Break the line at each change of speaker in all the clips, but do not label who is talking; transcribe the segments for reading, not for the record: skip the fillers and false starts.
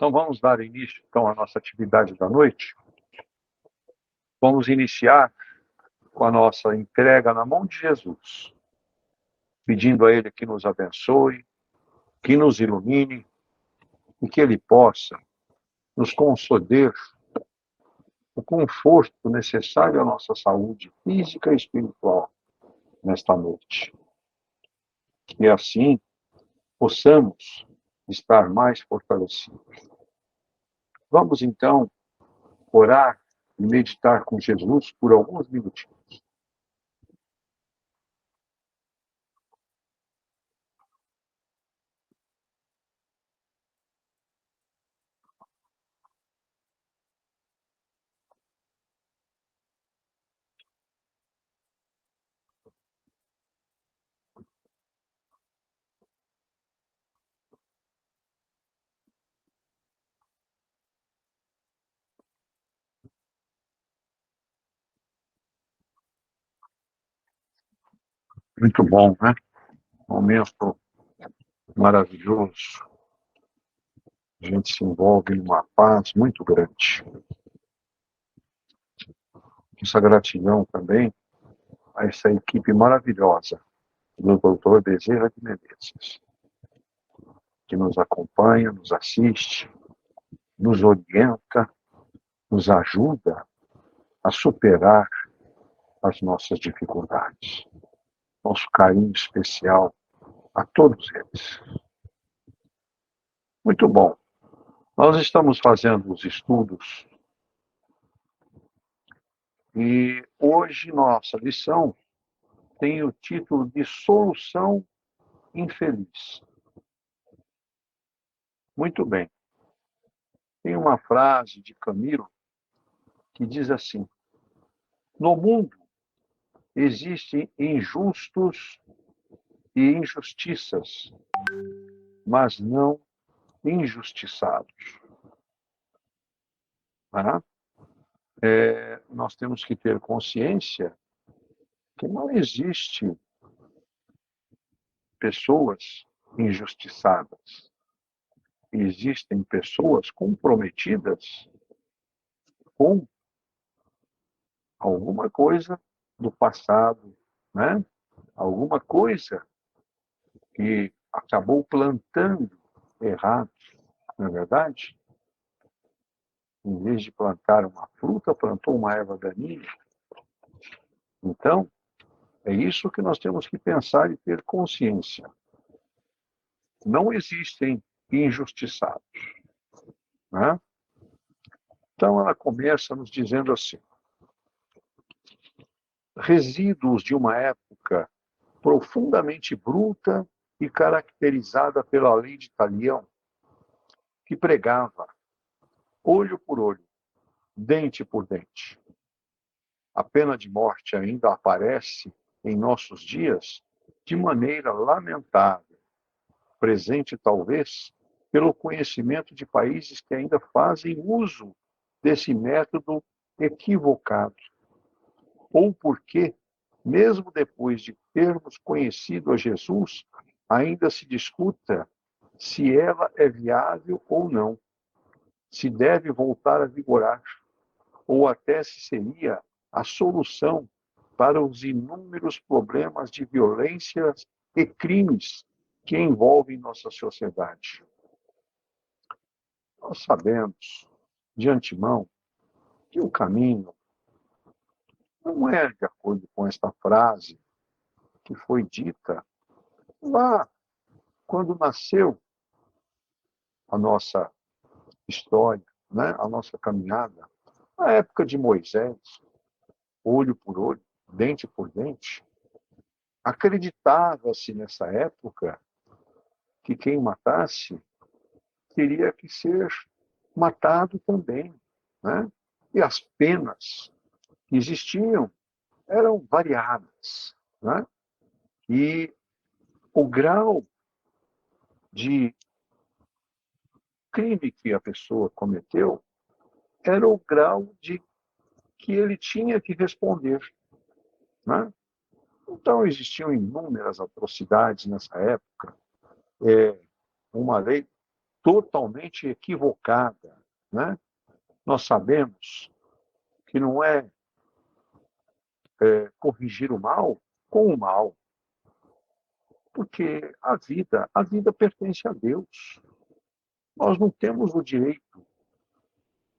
Então, vamos dar início, então, à nossa atividade da noite. Vamos iniciar com a nossa entrega na mão de Jesus, pedindo a Ele que nos abençoe, que nos ilumine e que Ele possa nos conceder o conforto necessário à nossa saúde física e espiritual nesta noite. E assim possamos estar mais fortalecidos. Vamos, então, orar e meditar com Jesus por alguns minutinhos. Muito bom, né? Momento maravilhoso. A gente se envolve em uma paz muito grande. Essa gratidão também a essa equipe maravilhosa do Dr. Bezerra de Menezes, que nos acompanha, nos assiste, nos orienta, nos ajuda a superar as nossas dificuldades. Nosso carinho especial a todos eles. Muito bom. Nós estamos fazendo os estudos e hoje nossa lição tem o título de Solução Infeliz. Muito bem. Tem uma frase de Camilo que diz assim: no mundo existem injustos e injustiças, mas não injustiçados. Tá? Nós temos que ter consciência que não existe pessoas injustiçadas. Existem pessoas comprometidas com alguma coisa do passado, né? Alguma coisa que acabou plantando errado, não é verdade? Em vez de plantar uma fruta, plantou uma erva daninha. Então, é isso que nós temos que pensar e ter consciência. Não existem injustiçados, né? Então, ela começa nos dizendo assim: resíduos de uma época profundamente bruta e caracterizada pela lei de Talião, que pregava olho por olho, dente por dente. A pena de morte ainda aparece em nossos dias de maneira lamentável, presente talvez pelo conhecimento de países que ainda fazem uso desse método equivocado, ou porque, mesmo depois de termos conhecido a Jesus, ainda se discuta se ela é viável ou não, se deve voltar a vigorar, ou até se seria a solução para os inúmeros problemas de violências e crimes que envolvem nossa sociedade. Nós sabemos, de antemão, que o caminho não é de acordo com esta frase que foi dita lá quando nasceu a nossa história, né? A nossa caminhada, na época de Moisés, olho por olho, dente por dente. Acreditava-se nessa época que quem matasse teria que ser matado também, né? E as penas que existiam eram variadas, né? E o grau de crime que a pessoa cometeu era o grau de que ele tinha que responder, né? Então existiam inúmeras atrocidades nessa época. Uma lei totalmente equivocada, né? Nós sabemos que não é, corrigir o mal com o mal, porque a vida pertence a Deus. Nós não temos o direito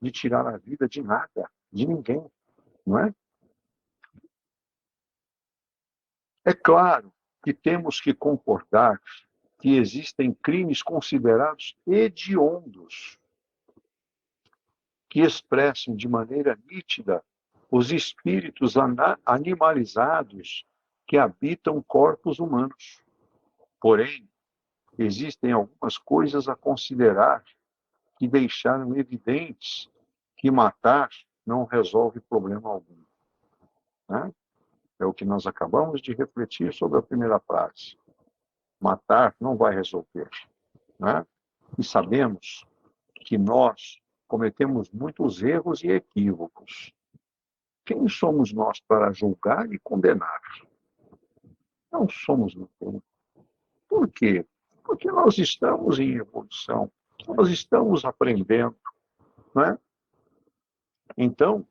de tirar a vida de nada, de ninguém, não é? É claro que temos que concordar que existem crimes considerados hediondos, que expressam de maneira nítida os espíritos animalizados que habitam corpos humanos. Porém, existem algumas coisas a considerar que deixaram evidentes que matar não resolve problema algum, né? É o que nós acabamos de refletir sobre a primeira frase. Matar não vai resolver, né? E sabemos que nós cometemos muitos erros e equívocos. Quem somos nós para julgar e condenar? Não somos ninguém. Por quê? Porque nós estamos em evolução, nós estamos aprendendo, né? Então,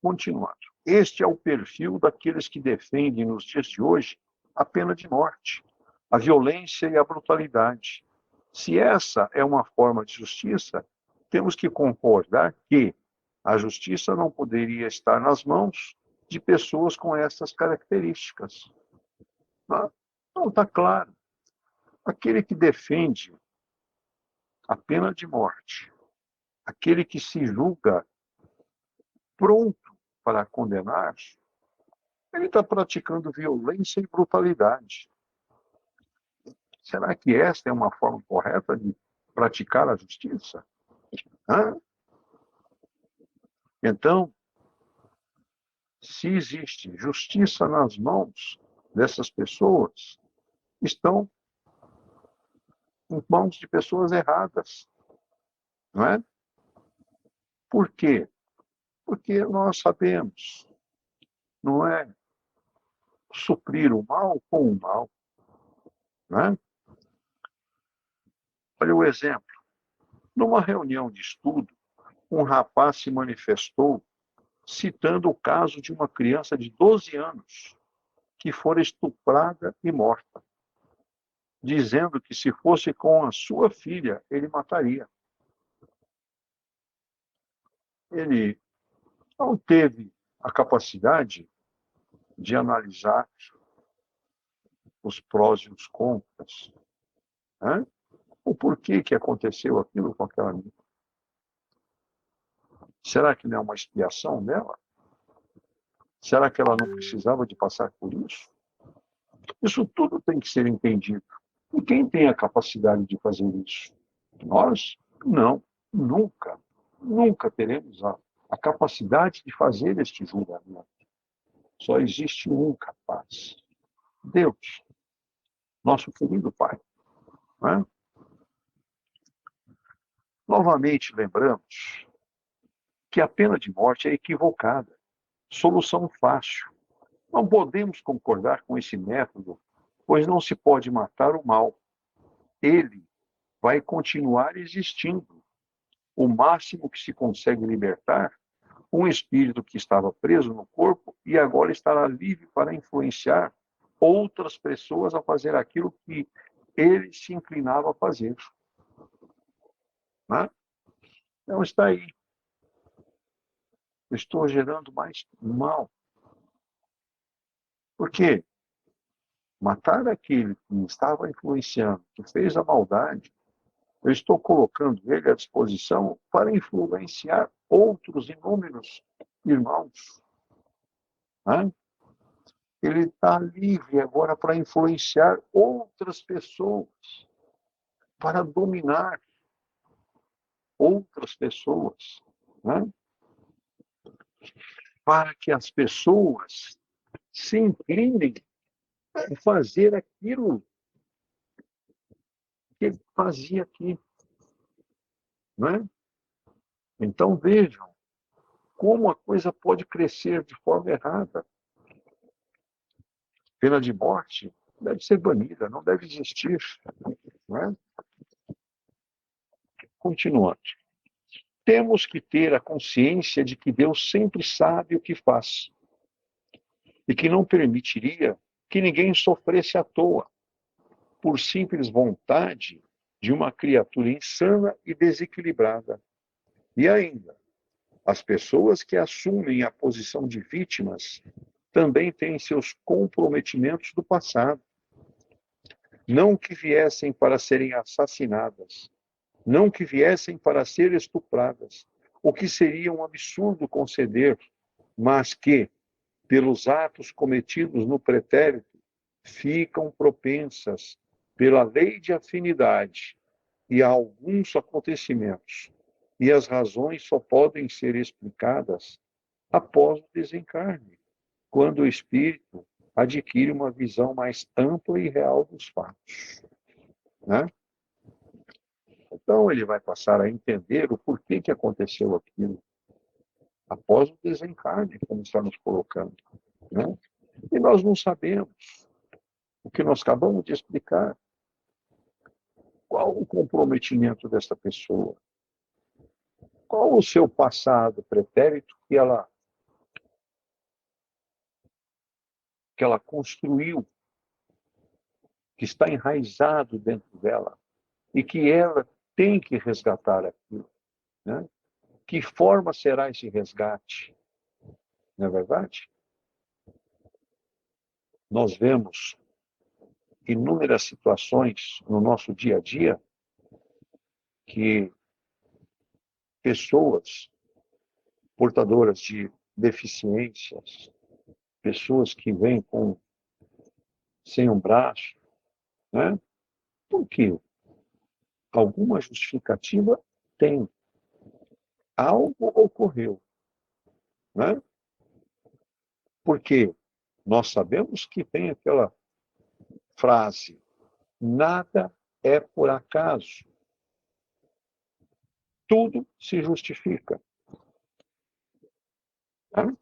continuando. Este é o perfil daqueles que defendem nos dias de hoje a pena de morte, a violência e a brutalidade. Se essa é uma forma de justiça, temos que concordar que a justiça não poderia estar nas mãos de pessoas com essas características. Não, está claro. Aquele que defende a pena de morte, aquele que se julga pronto para condenar, ele está praticando violência e brutalidade. Será que esta é uma forma correta de praticar a justiça? Hã? Então, se existe justiça nas mãos dessas pessoas, estão em mãos de pessoas erradas, não é? Por quê? Porque nós sabemos, não é suprir o mal com o mal, não é? Olha o exemplo. Numa reunião de estudo, um rapaz se manifestou citando o caso de uma criança de 12 anos que fora estuprada e morta, dizendo que se fosse com a sua filha, ele mataria. Ele não teve a capacidade de analisar os prós e os contras, né? O porquê que aconteceu aquilo com aquela menina. Será que não é uma expiação dela? Será que ela não precisava de passar por isso? Isso tudo tem que ser entendido. E quem tem a capacidade de fazer isso? Nós? Não, nunca. Nunca teremos a capacidade de fazer este julgamento. Só existe um capaz. Deus, nosso querido Pai. Não é? Novamente lembramos que a pena de morte é equivocada. Solução fácil. Não podemos concordar com esse método, pois não se pode matar o mal. Ele vai continuar existindo. O máximo que se consegue libertar um espírito que estava preso no corpo e agora estará livre para influenciar outras pessoas a fazer aquilo que ele se inclinava a fazer. Né? Então está aí. Eu estou gerando mais mal. Por quê? Matar aquele que me estava influenciando, que fez a maldade, eu estou colocando ele à disposição para influenciar outros inúmeros irmãos. Né? Ele está livre agora para influenciar outras pessoas, para dominar outras pessoas, né? Para que as pessoas se inclinem a fazer aquilo que ele fazia aqui. Né? Então vejam como a coisa pode crescer de forma errada. Pena de morte deve ser banida, não deve existir. Não é? Continuando. Temos que ter a consciência de que Deus sempre sabe o que faz e que não permitiria que ninguém sofresse à toa, por simples vontade de uma criatura insana e desequilibrada. E ainda, as pessoas que assumem a posição de vítimas também têm seus comprometimentos do passado. Não que viessem para serem assassinadas, não que viessem para ser estupradas, o que seria um absurdo conceder, mas que, pelos atos cometidos no pretérito, ficam propensas, pela lei de afinidade, e a alguns acontecimentos. E as razões só podem ser explicadas após o desencarne, quando o espírito adquire uma visão mais ampla e real dos fatos. Né? Então, ele vai passar a entender o porquê que aconteceu aquilo após o desencarne, como está nos colocando. Né? E nós não sabemos o que nós acabamos de explicar. Qual o comprometimento dessa pessoa? Qual o seu passado pretérito que ela construiu, que está enraizado dentro dela e que ela tem que resgatar aquilo? Né? Que forma será esse resgate? Não é verdade? Nós vemos inúmeras situações no nosso dia a dia que pessoas portadoras de deficiências, pessoas que vêm sem um braço, né? Por quê? Alguma justificativa tem. Algo ocorreu, né? Porque nós sabemos que tem aquela frase: nada é por acaso, tudo se justifica. Né?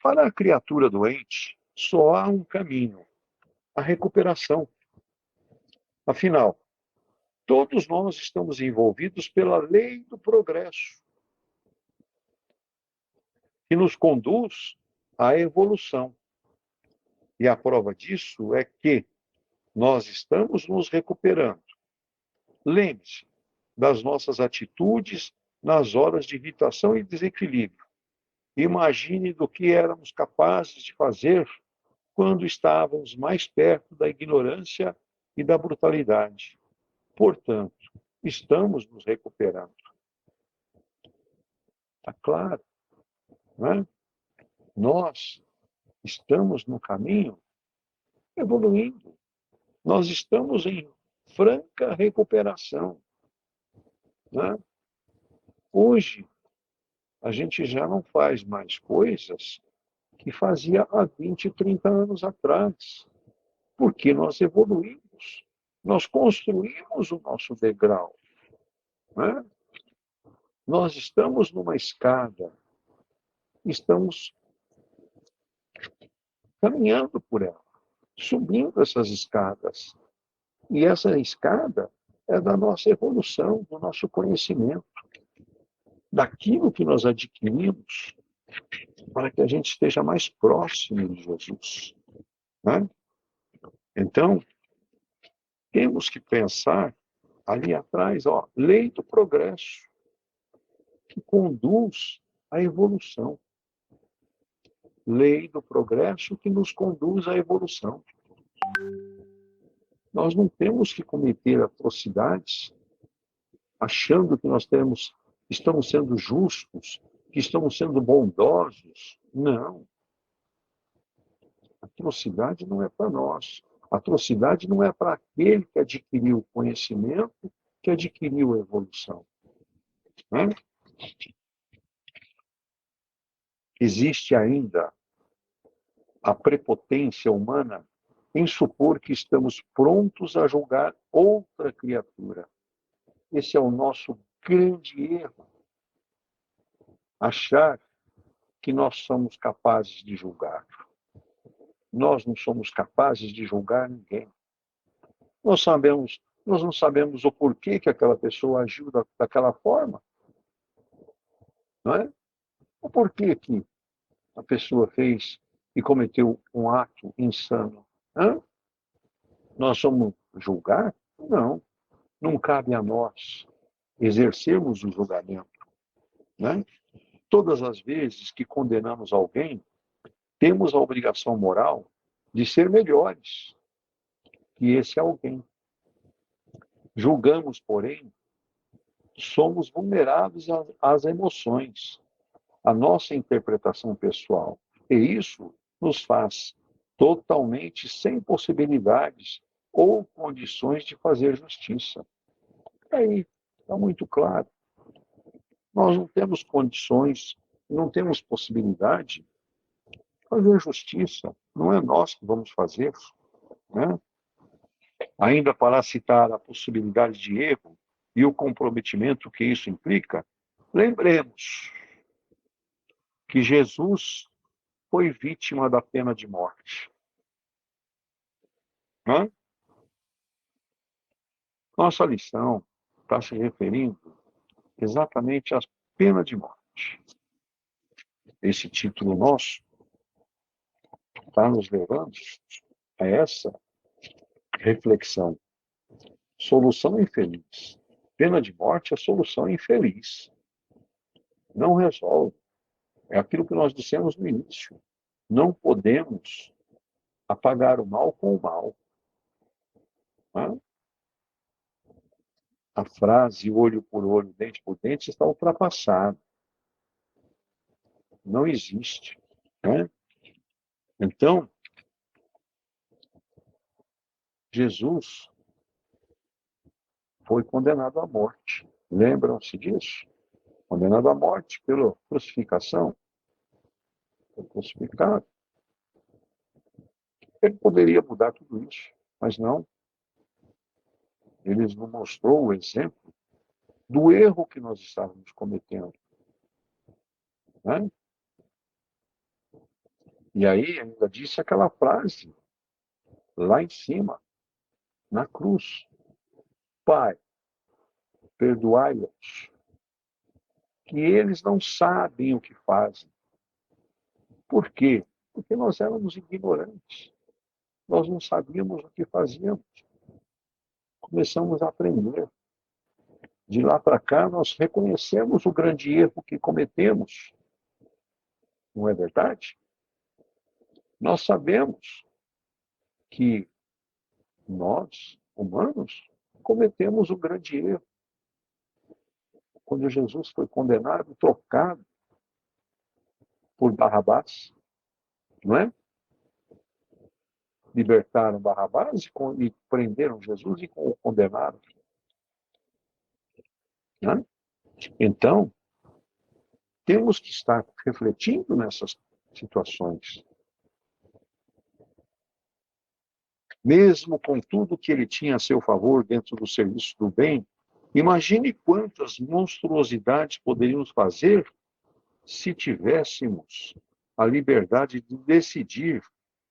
Para a criatura doente, só há um caminho: a recuperação. Afinal, todos nós estamos envolvidos pela lei do progresso, que nos conduz à evolução. E a prova disso é que nós estamos nos recuperando. Lembre-se das nossas atitudes nas horas de irritação e desequilíbrio. Imagine do que éramos capazes de fazer quando estávamos mais perto da ignorância e da brutalidade. Portanto, estamos nos recuperando. Está claro, não é? Nós estamos no caminho evoluindo. Nós estamos em franca recuperação. Né? Hoje, a gente já não faz mais coisas que fazia há 20, 30 anos atrás, porque nós evoluímos, nós construímos o nosso degrau. Né? Nós estamos numa escada, estamos caminhando por ela, subindo essas escadas. E essa escada é da nossa evolução, do nosso conhecimento, daquilo que nós adquirimos para que a gente esteja mais próximo de Jesus. Né? Então, temos que pensar ali atrás, lei do progresso, que conduz à evolução. Lei do progresso que nos conduz à evolução. Nós não temos que cometer atrocidades achando que estamos sendo justos, que estamos sendo bondosos. Não. Atrocidade não é para nós. Atrocidade não é para aquele que adquiriu conhecimento, que adquiriu a evolução. Né? Existe ainda a prepotência humana em supor que estamos prontos a julgar outra criatura. Esse é o nosso grande erro. Achar que nós somos capazes de julgar. Nós não somos capazes de julgar ninguém. Nós não sabemos o porquê que aquela pessoa agiu daquela forma, não é? O porquê que a pessoa fez e cometeu um ato insano. Hã? Nós vamos julgar? Não. Não cabe a nós exercermos o julgamento, né? Todas as vezes que condenamos alguém, temos a obrigação moral de ser melhores que esse alguém. Julgamos, porém, somos vulneráveis às emoções, à nossa interpretação pessoal. E isso nos faz totalmente sem possibilidades ou condições de fazer justiça. Aí está muito claro. Nós não temos condições, não temos possibilidade de fazer justiça. Não é nós que vamos fazer, né? Ainda para citar a possibilidade de erro e o comprometimento que isso implica, lembremos que Jesus foi vítima da pena de morte. Né? Nossa lição está se referindo exatamente à pena de morte. Esse título nosso está nos levando a essa reflexão. Solução infeliz. Pena de morte é solução infeliz. Não resolve. É aquilo que nós dissemos no início. Não podemos apagar o mal com o mal. Né? A frase olho por olho, dente por dente está ultrapassada. Não existe. Né? Então, Jesus foi condenado à morte. Lembram-se disso? Condenado à morte pela crucificação. Foi crucificado. Ele poderia mudar tudo isso, mas não. Ele nos mostrou o exemplo do erro que nós estávamos cometendo. Né? E aí ainda disse aquela frase lá em cima, na cruz: Pai, perdoai-os, que eles não sabem o que fazem. Por quê? Porque nós éramos ignorantes. Nós não sabíamos o que fazíamos. Começamos a aprender. De lá para cá, nós reconhecemos o grande erro que cometemos. Não é verdade? Nós sabemos que nós, humanos, cometemos o grande erro. Quando Jesus foi condenado, trocado por Barrabás, não é? Libertaram Barrabás e prenderam Jesus e o condenaram. Né? Então, temos que estar refletindo nessas situações. Mesmo com tudo que ele tinha a seu favor dentro do serviço do bem, imagine quantas monstruosidades poderíamos fazer se tivéssemos a liberdade de decidir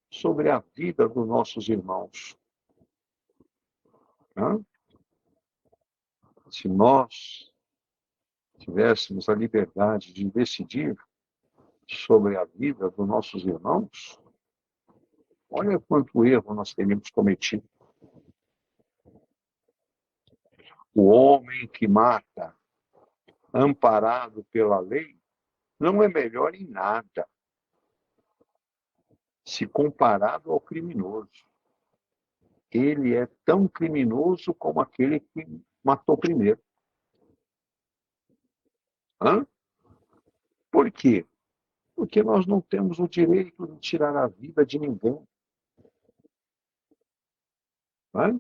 sobre a vida dos nossos irmãos. Né? Se nós tivéssemos a liberdade de decidir sobre a vida dos nossos irmãos, olha quanto erro nós teríamos cometido. O homem que mata, amparado pela lei, não é melhor em nada se comparado ao criminoso. Ele é tão criminoso como aquele que matou primeiro. Hã? Por quê? Porque nós não temos o direito de tirar a vida de ninguém. Hã?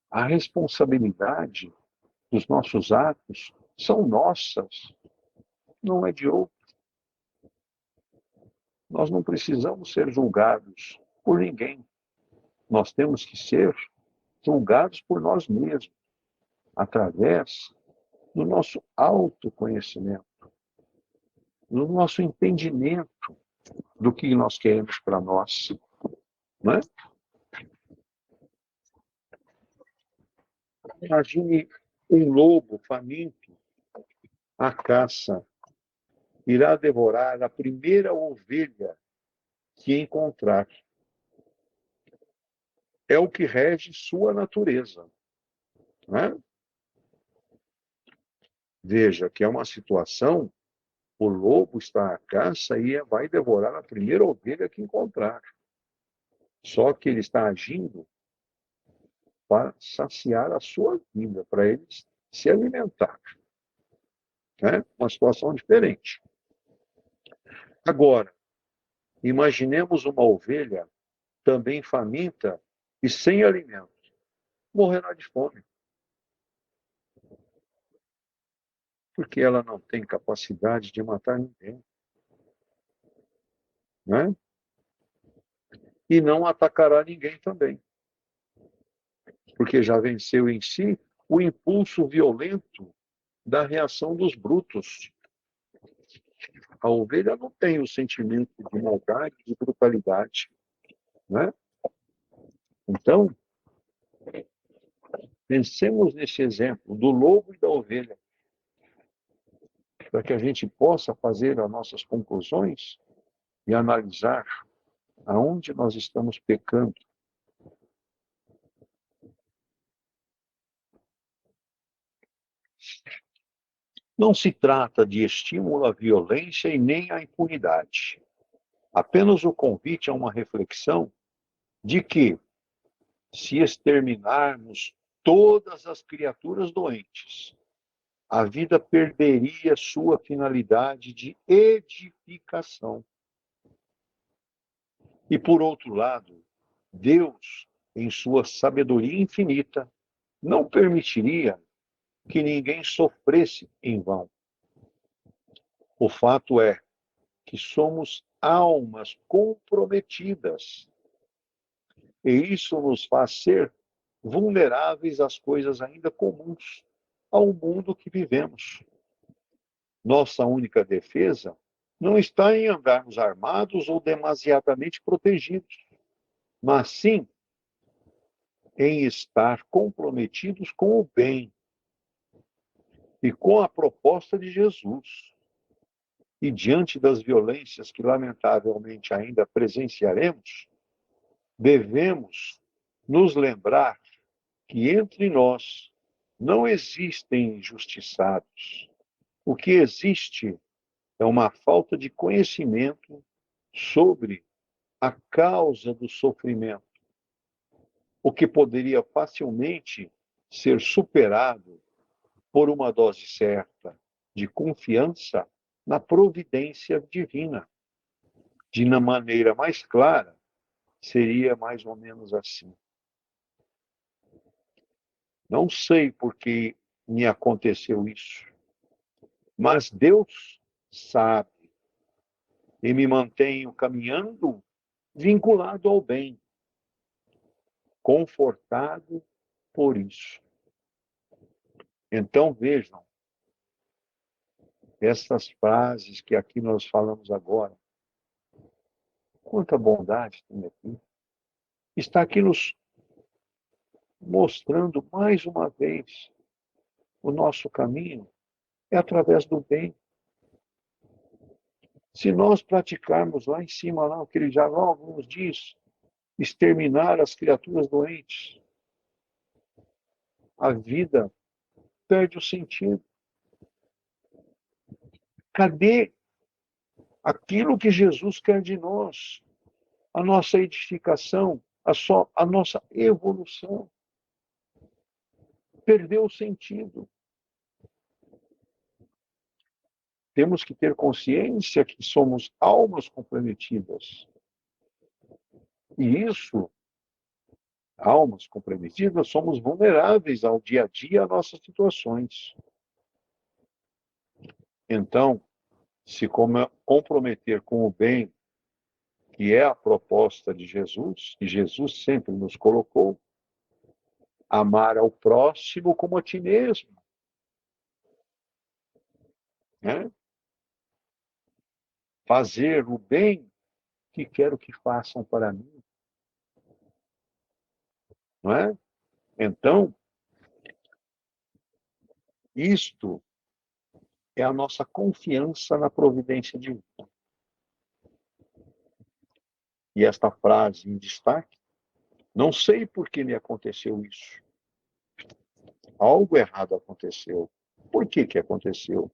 A responsabilidade dos nossos atos são nossas, não é de outro. Nós não precisamos ser julgados por ninguém. Nós temos que ser julgados por nós mesmos, através do nosso autoconhecimento, do nosso entendimento do que nós queremos para nós. Né? Imagine um lobo faminto à caça, irá devorar a primeira ovelha que encontrar. É o que rege sua natureza. Né? Veja que é uma situação, o lobo está à caça e vai devorar a primeira ovelha que encontrar. Só que ele está agindo para saciar a sua vida, para ele se alimentar. Né? Uma situação diferente. Agora, imaginemos uma ovelha também faminta e sem alimento. Morrerá de fome. Porque ela não tem capacidade de matar ninguém. Né? E não atacará ninguém também. Porque já venceu em si o impulso violento da reação dos brutos. A ovelha não tem o sentimento de maldade, de brutalidade. Né? Então, pensemos nesse exemplo do lobo e da ovelha, para que a gente possa fazer as nossas conclusões e analisar aonde nós estamos pecando. Não se trata de estímulo à violência e nem à impunidade. Apenas o convite a uma reflexão de que, se exterminarmos todas as criaturas doentes, a vida perderia sua finalidade de edificação. E, por outro lado, Deus, em sua sabedoria infinita, não permitiria que ninguém sofresse em vão. O fato é que somos almas comprometidas, e isso nos faz ser vulneráveis às coisas ainda comuns ao mundo que vivemos. Nossa única defesa não está em andarmos armados ou demasiadamente protegidos, mas sim em estar comprometidos com o bem e com a proposta de Jesus. E diante das violências que lamentavelmente ainda presenciaremos, devemos nos lembrar que entre nós não existem injustiçados. O que existe é uma falta de conhecimento sobre a causa do sofrimento, o que poderia facilmente ser superado por uma dose certa de confiança na providência divina. De uma maneira mais clara, seria mais ou menos assim. Não sei por que me aconteceu isso, mas Deus sabe e me mantenho caminhando vinculado ao bem, confortado por isso. Então vejam, essas frases que aqui nós falamos agora, quanta bondade tem aqui. Está aqui nos mostrando mais uma vez o nosso caminho é através do bem. Se nós praticarmos lá em cima, lá, o que ele já logo nos diz, exterminar as criaturas doentes, a vida perde o sentido. Cadê aquilo que Jesus quer de nós? A nossa edificação, a nossa evolução. Perdeu o sentido. Temos que ter consciência que somos almas comprometidas. E isso, almas comprometidas, somos vulneráveis ao dia a dia a nossas situações. Então, se comprometer com o bem, que é a proposta de Jesus, que Jesus sempre nos colocou, amar ao próximo como a ti mesmo. Né? Fazer o bem que quero que façam para mim, não é? Então, isto é a nossa confiança na providência divina. E esta frase em destaque: não sei por que me aconteceu isso. Algo errado aconteceu. Por que que aconteceu?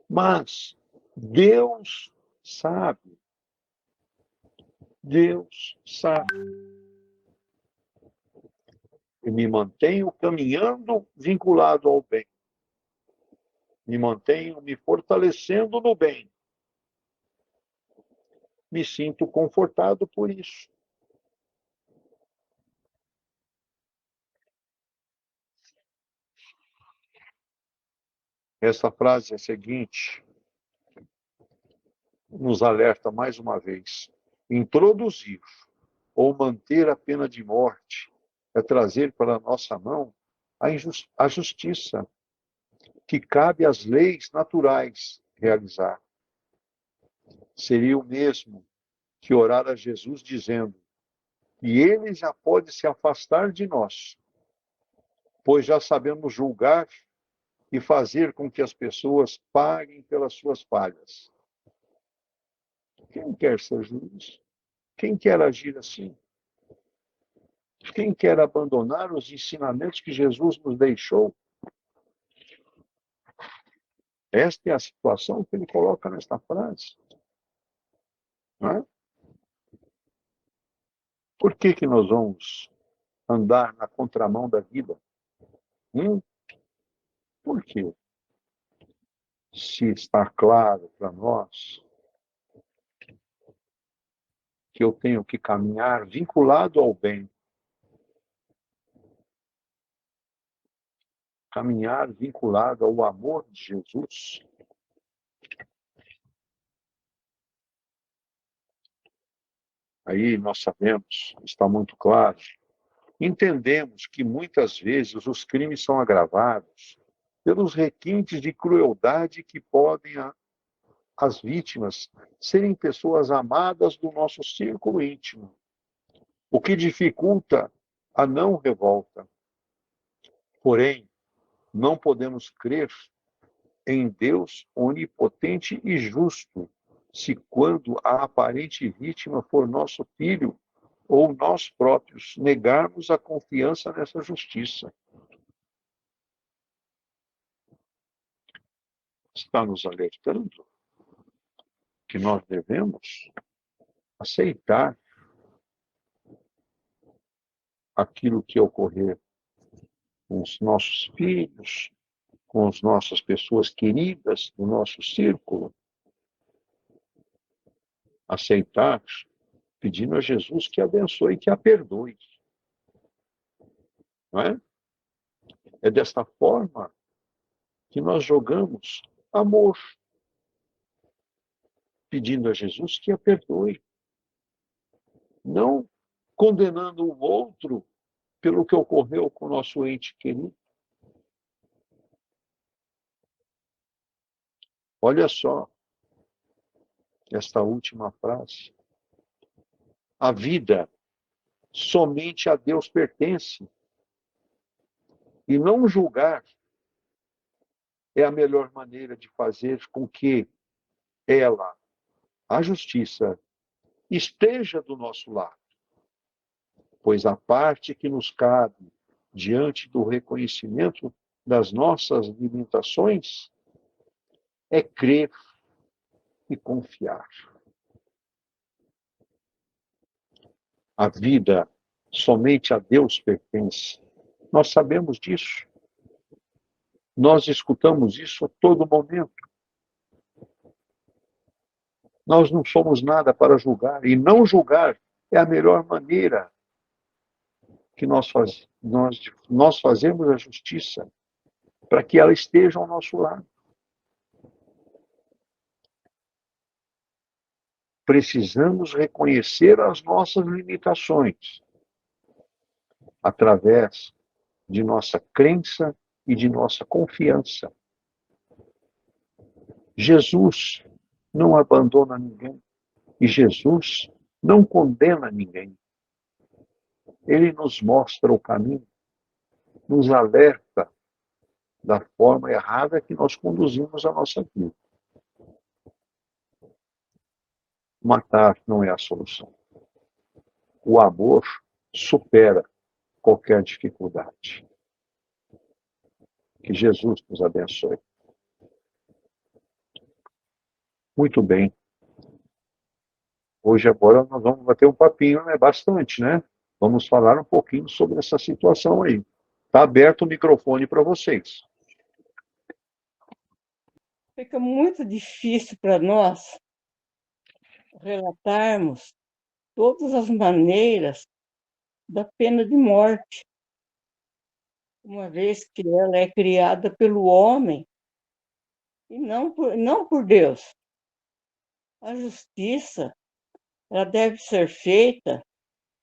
Mas Deus sabe. Deus sabe. Eu me mantenho caminhando vinculado ao bem. Me mantenho me fortalecendo no bem. Me sinto confortado por isso. Essa frase é a seguinte, nos alerta mais uma vez. Introduzir ou manter a pena de morte é trazer para a nossa mão a justiça que cabe às leis naturais realizar. Seria o mesmo que orar a Jesus dizendo: e ele já pode se afastar de nós, pois já sabemos julgar e fazer com que as pessoas paguem pelas suas falhas. Quem quer ser juiz? Quem quer agir assim? Quem quer abandonar os ensinamentos que Jesus nos deixou? Esta é a situação que ele coloca nesta frase. Não é? Por que que nós vamos andar na contramão da vida? Por quê? Se está claro para nós que eu tenho que caminhar vinculado ao bem, caminhar vinculado ao amor de Jesus, aí nós sabemos, está muito claro, entendemos que muitas vezes os crimes são agravados pelos requintes de crueldade que podem as vítimas serem pessoas amadas do nosso círculo íntimo, o que dificulta a não revolta. Porém, não podemos crer em Deus onipotente e justo, se quando a aparente vítima for nosso filho ou nós próprios negarmos a confiança nessa justiça. Está nos alertando que nós devemos aceitar aquilo que ocorrer com os nossos filhos, com as nossas pessoas queridas do nosso círculo, aceitar, pedindo a Jesus que abençoe e que a perdoe. Não é? É desta forma que nós jogamos amor, pedindo a Jesus que a perdoe, não condenando o outro pelo que ocorreu com o nosso ente querido. Olha só esta última frase. A vida somente a Deus pertence. E não julgar é a melhor maneira de fazer com que ela, a justiça, esteja do nosso lado. Pois a parte que nos cabe diante do reconhecimento das nossas limitações é crer e confiar. A vida somente a Deus pertence. Nós sabemos disso. Nós escutamos isso a todo momento. Nós não somos nada para julgar, e não julgar é a melhor maneira que nós fazemos a justiça, para que ela esteja ao nosso lado. Precisamos reconhecer as nossas limitações através de nossa crença e de nossa confiança. Jesus não abandona ninguém e Jesus não condena ninguém. Ele nos mostra o caminho, nos alerta da forma errada que nós conduzimos a nossa vida. Matar não é a solução. O amor supera qualquer dificuldade. Que Jesus nos abençoe. Muito bem. Hoje, agora, nós vamos bater um papinho, né? Bastante, né? Vamos falar um pouquinho sobre essa situação aí. Está aberto o microfone para vocês.
Fica muito difícil para nós relatarmos todas as maneiras da pena de morte, uma vez que ela é criada pelo homem e não por Deus. A justiça, ela deve ser feita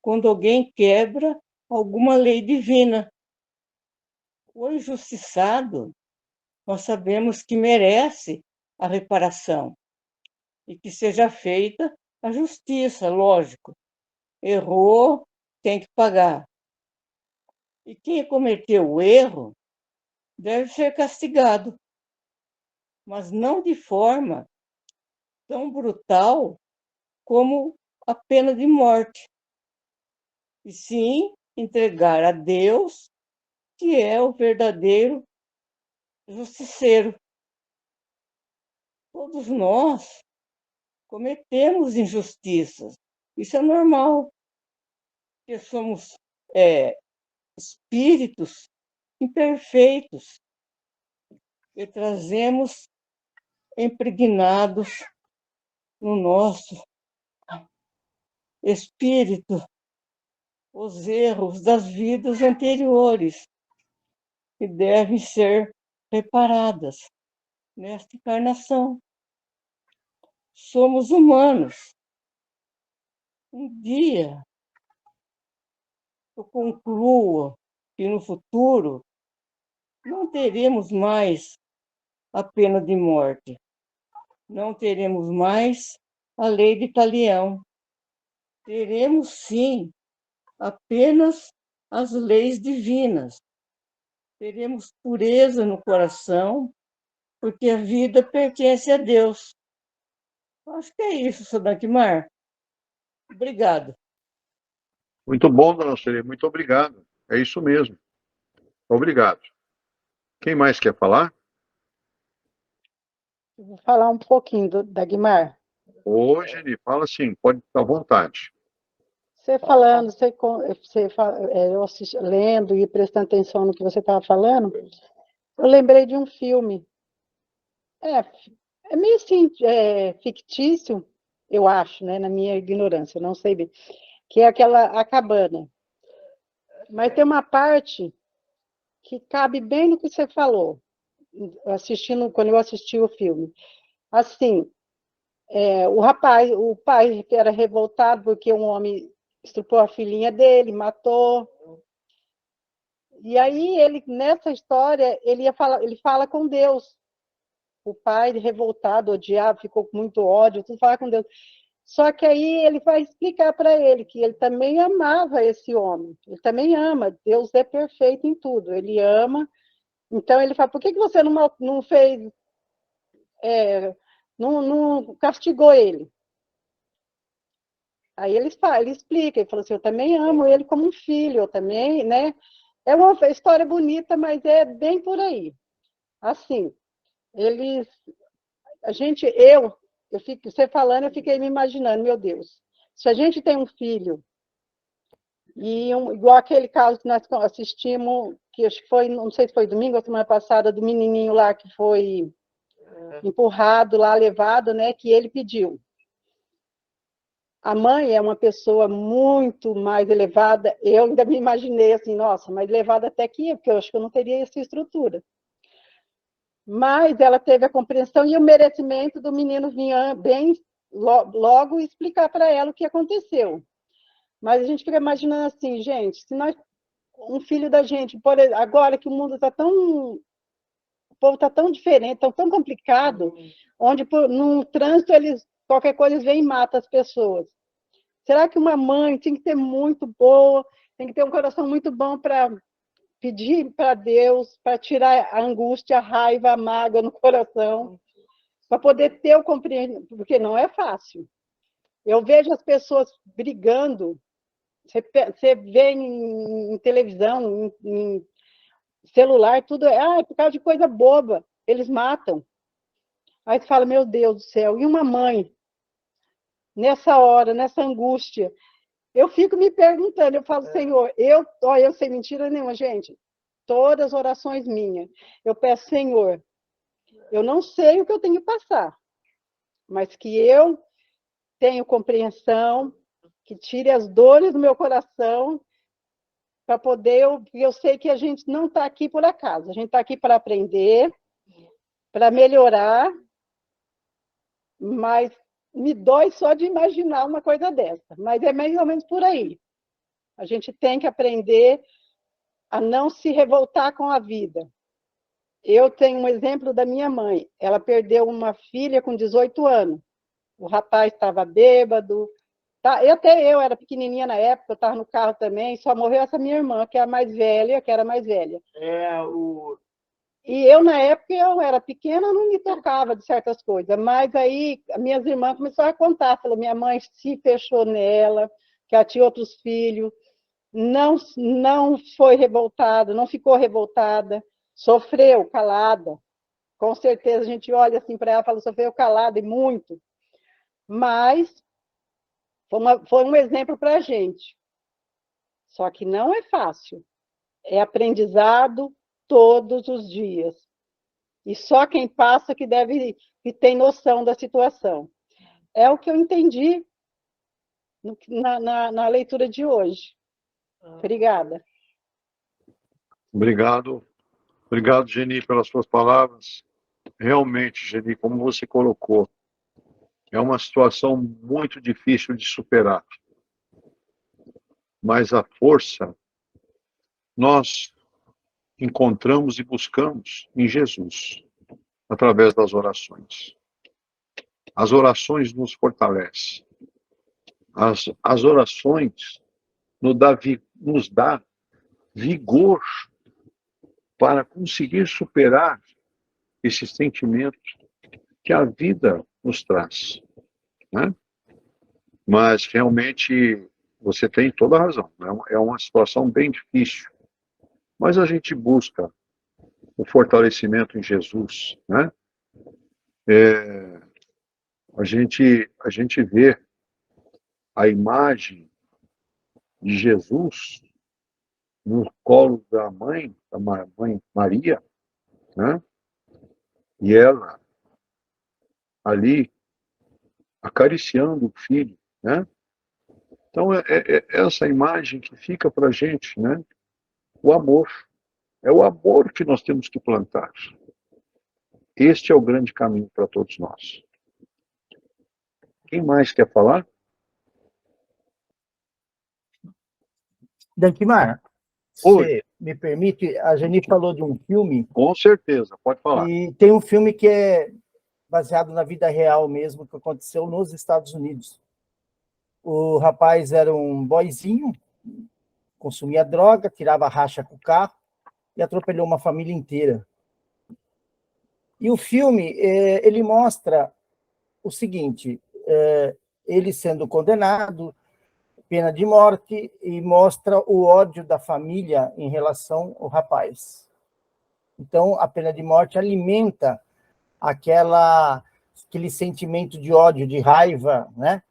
quando alguém quebra alguma lei divina. O injustiçado, nós sabemos que merece a reparação e que seja feita a justiça, lógico. Errou, tem que pagar. E quem cometeu o erro deve ser castigado, mas não de forma tão brutal como a pena de morte, e sim entregar a Deus, que é o verdadeiro justiceiro. Todos nós cometemos injustiças, isso é normal, porque somos espíritos imperfeitos e trazemos impregnados no nosso espírito os erros das vidas anteriores, que devem ser reparadas nesta encarnação. Somos humanos. Um dia eu concluo que no futuro não teremos mais a pena de morte, não teremos mais a lei de talião. Teremos, sim, apenas as leis divinas. Teremos pureza no coração, porque a vida pertence a Deus. Acho que é isso, Sr. Daquimar. Obrigada.
Muito bom, dona Sueli. Muito obrigado. É isso mesmo. Obrigado. Quem mais quer falar?
Eu vou falar um pouquinho do Dagmar.
Ô, Geni, fala sim, pode ficar à vontade.
Você falando, eu lendo e prestando atenção no que você estava falando, eu lembrei de um filme. É, é meio assim, fictício, eu acho, né, na minha ignorância, eu não sei bem, que é A Cabana. Mas tem uma parte que cabe bem no que você falou, quando eu assisti o filme. Assim, o pai que era revoltado porque um homem estuprou a filhinha dele, matou. E aí ele, nessa história, ele fala com Deus. O pai revoltado, odiado, ficou com muito ódio, tudo fala com Deus. Só que aí ele vai explicar para ele que ele também amava esse homem. Ele também ama. Deus é perfeito em tudo. Ele ama. Então ele fala: por que você não fez, não castigou ele? Aí ele explica, ele falou assim: eu também amo ele como um filho, eu também, né? É uma história bonita, mas é bem por aí. Assim, eles, você falando, eu fiquei me imaginando, meu Deus, se a gente tem um filho, igual aquele caso que nós assistimos, que acho que foi, não sei se foi domingo ou semana passada, do menininho lá que foi empurrado lá, levado, né, que ele pediu. A mãe é uma pessoa muito mais elevada. Eu ainda me imaginei assim, nossa, mais elevada até que eu, porque eu acho que eu não teria essa estrutura. Mas ela teve a compreensão e o merecimento do menino vinha bem logo explicar para ela o que aconteceu. Mas a gente fica imaginando assim, gente, se nós, um filho da gente, agora que o mundo está tão, o povo está tão diferente, tão complicado, onde no trânsito qualquer coisa eles vêm e matam as pessoas. Será que uma mãe tem que ser muito boa, tem que ter um coração muito bom para pedir para Deus, para tirar a angústia, a raiva, a mágoa no coração, para poder ter o compreendimento, porque não é fácil. Eu vejo as pessoas brigando, você vê em televisão, em celular, tudo é por causa de coisa boba, eles matam. Aí você fala, meu Deus do céu, e uma mãe, nessa hora, nessa angústia, eu fico me perguntando, eu falo, Senhor, eu sem mentira nenhuma, gente, todas as orações minhas, eu peço, Senhor, eu não sei o que eu tenho que passar, mas que eu tenha compreensão, que tire as dores do meu coração, para poder, eu sei que a gente não está aqui por acaso, a gente está aqui para aprender, para melhorar, mas me dói só de imaginar uma coisa dessa, mas é mais ou menos por aí. A gente tem que aprender a não se revoltar com a vida. Eu tenho um exemplo da minha mãe. Ela perdeu uma filha com 18 anos. O rapaz estava bêbado. Tá? Até eu era pequenininha na época, eu estava no carro também. Só morreu essa minha irmã, que é a mais velha, que era mais velha. E eu, na época, eu era pequena, não me tocava de certas coisas. Mas aí, as minhas irmãs começaram a contar. Falou, minha mãe se fechou nela, que ela tinha outros filhos. Não foi revoltada, não ficou revoltada, sofreu calada. Com certeza a gente olha assim para ela e fala, sofreu calada e muito. Mas foi um exemplo para a gente. Só que não é fácil. É aprendizado todos os dias. E só quem passa que deve que tem noção da situação. É o que eu entendi na leitura de hoje. Obrigada.
Obrigado. Obrigado, Geni, pelas suas palavras. Realmente, Geni, como você colocou, é uma situação muito difícil de superar. Mas a força nós encontramos e buscamos em Jesus, através das orações. As orações nos fortalecem. As orações nos dá vigor para conseguir superar esse sentimento que a vida nos traz, né? Mas realmente você tem toda a razão, né? É uma situação bem difícil, mas a gente busca o fortalecimento em Jesus, né? A gente vê a imagem de Jesus no colo da mãe Maria, né? E ela ali acariciando o filho, né? Então é essa imagem que fica para a gente, né? O amor. É o amor que nós temos que plantar. Este é o grande caminho para todos nós. Quem mais quer falar?
Dankmar,
Oi.
você me permite? A Geni falou de um filme,
Com certeza, pode falar.
e tem um filme que é baseado na vida real mesmo, que aconteceu nos Estados Unidos. O rapaz era um boyzinho, consumia droga, tirava racha com o carro e atropelou uma família inteira. E o filme, ele mostra o seguinte, ele sendo condenado, pena de morte, e mostra o ódio da família em relação ao rapaz. Então, a pena de morte alimenta aquele sentimento de ódio, de raiva, né?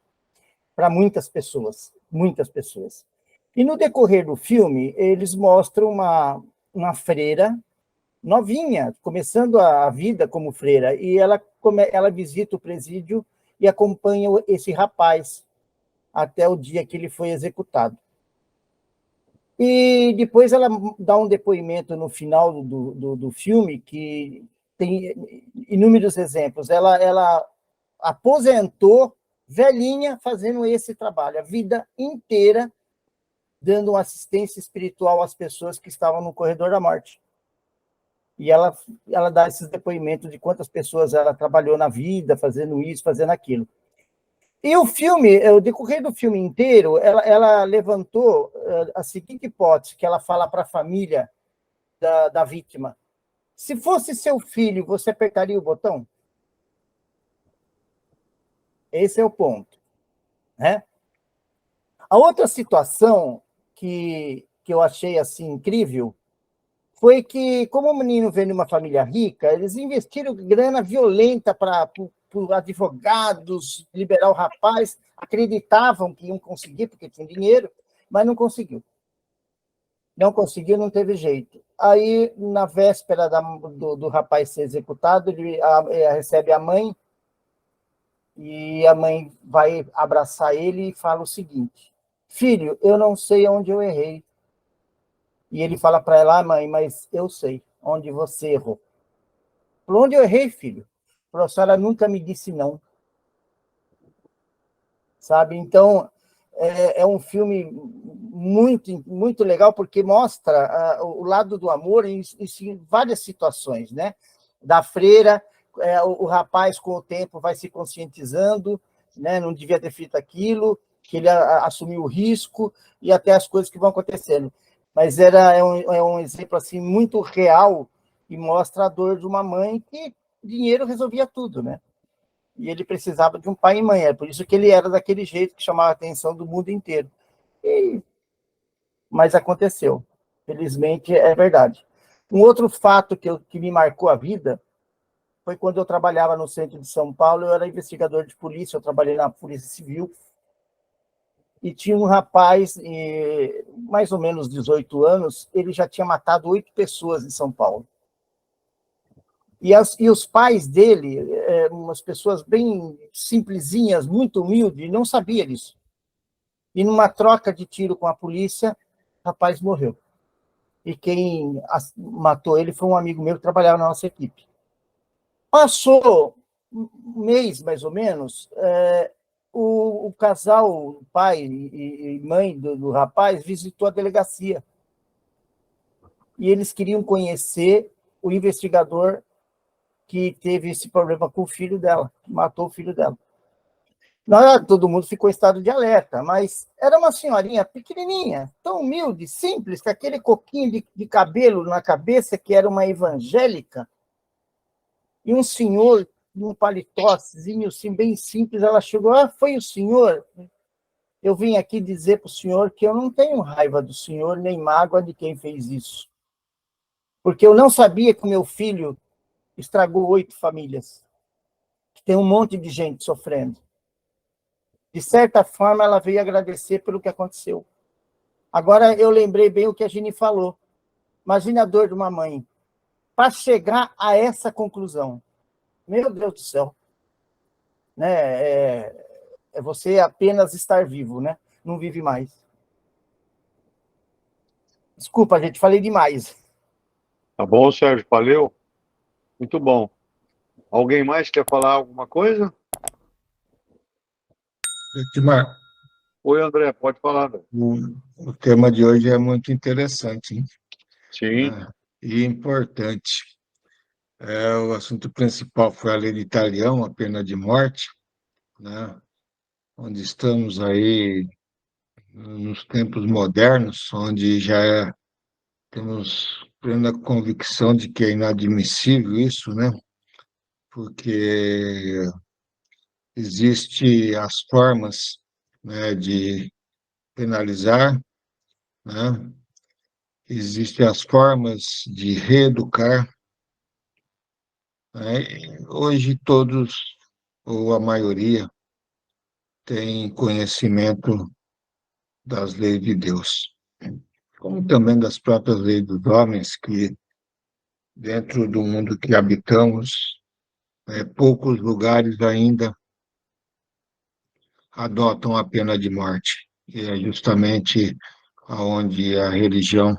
Para muitas pessoas, muitas pessoas. E no decorrer do filme, eles mostram uma freira novinha, começando a vida como freira, e ela visita o presídio e acompanha esse rapaz até o dia que ele foi executado. E depois ela dá um depoimento no final do filme que tem inúmeros exemplos. Ela aposentou velhinha fazendo esse trabalho, a vida inteira dando uma assistência espiritual às pessoas que estavam no corredor da morte. E ela dá esses depoimentos de quantas pessoas ela trabalhou na vida, fazendo isso, fazendo aquilo. E o filme, o decorrer do filme inteiro, ela levantou a seguinte hipótese, que ela fala para a família da vítima. Se fosse seu filho, você apertaria o botão? Esse é o ponto, né? A outra situação que eu achei assim incrível foi que, como o menino veio de uma família rica, eles investiram grana violenta para advogados liberar o rapaz, acreditavam que iam conseguir, porque tinham dinheiro, mas não conseguiu. Não conseguiu, não teve jeito. Aí, na véspera do rapaz ser executado, ele recebe a mãe, e a mãe vai abraçar ele e fala o seguinte: filho, eu não sei onde eu errei. E ele fala para ela: mãe, mas eu sei onde você errou. Por onde eu errei, filho? A professora nunca me disse não. Sabe? Então, é um filme muito, muito legal, porque mostra o lado do amor em várias situações, né? Da freira, o rapaz, com o tempo, vai se conscientizando, né? Não devia ter feito aquilo, que ele assumiu o risco, e até as coisas que vão acontecendo. Mas é um exemplo assim, muito real, e mostra a dor de uma mãe que dinheiro resolvia tudo, né? E ele precisava de um pai e mãe. É por isso que ele era daquele jeito que chamava a atenção do mundo inteiro. Mas aconteceu. Felizmente, é verdade. Um outro fato que me marcou a vida foi quando eu trabalhava no centro de São Paulo. Eu era investigador de polícia, eu trabalhei na Polícia Civil, e tinha um rapaz, mais ou menos 18 anos, ele já tinha matado 8 pessoas em São Paulo. E os pais dele, umas pessoas bem simplesinhas, muito humildes, não sabiam disso. E numa troca de tiro com a polícia, o rapaz morreu. E quem matou ele foi um amigo meu que trabalhava na nossa equipe. Passou um mês, mais ou menos, o casal, o pai e mãe do rapaz, visitou a delegacia. E eles queriam conhecer o investigador que teve esse problema com o filho dela, que matou o filho dela. Todo mundo ficou em estado de alerta, mas era uma senhorinha pequenininha, tão humilde, simples, com aquele coquinho de cabelo na cabeça, que era uma evangélica, e um senhor de um paletózinho assim, bem simples. Ela chegou: foi o senhor? Eu vim aqui dizer para o senhor que eu não tenho raiva do senhor, nem mágoa de quem fez isso, porque eu não sabia que o meu filho estragou 8 famílias, que tem um monte de gente sofrendo. De certa forma, ela veio agradecer pelo que aconteceu. Agora, eu lembrei bem o que a Gini falou. Imagina a dor de uma mãe para chegar a essa conclusão. Meu Deus do céu. Né? É você apenas estar vivo, né? Não vive mais. Desculpa, gente, falei demais.
Tá bom, Sérgio, valeu. Muito bom. Alguém mais quer falar alguma coisa?
Timar,
Oi, André, pode falar, velho.
o tema de hoje é muito interessante, hein?
Sim,
E importante. O assunto principal foi a lei de Italião, a pena de morte, né? Onde estamos aí nos tempos modernos, onde temos plena convicção de que é inadmissível isso, né? Porque existem as formas, né, de penalizar, né? Existem as formas de reeducar, né? Hoje todos, ou a maioria, tem conhecimento das leis de Deus, como também das próprias leis dos homens, que dentro do mundo que habitamos, poucos lugares ainda adotam a pena de morte. E é justamente onde a religião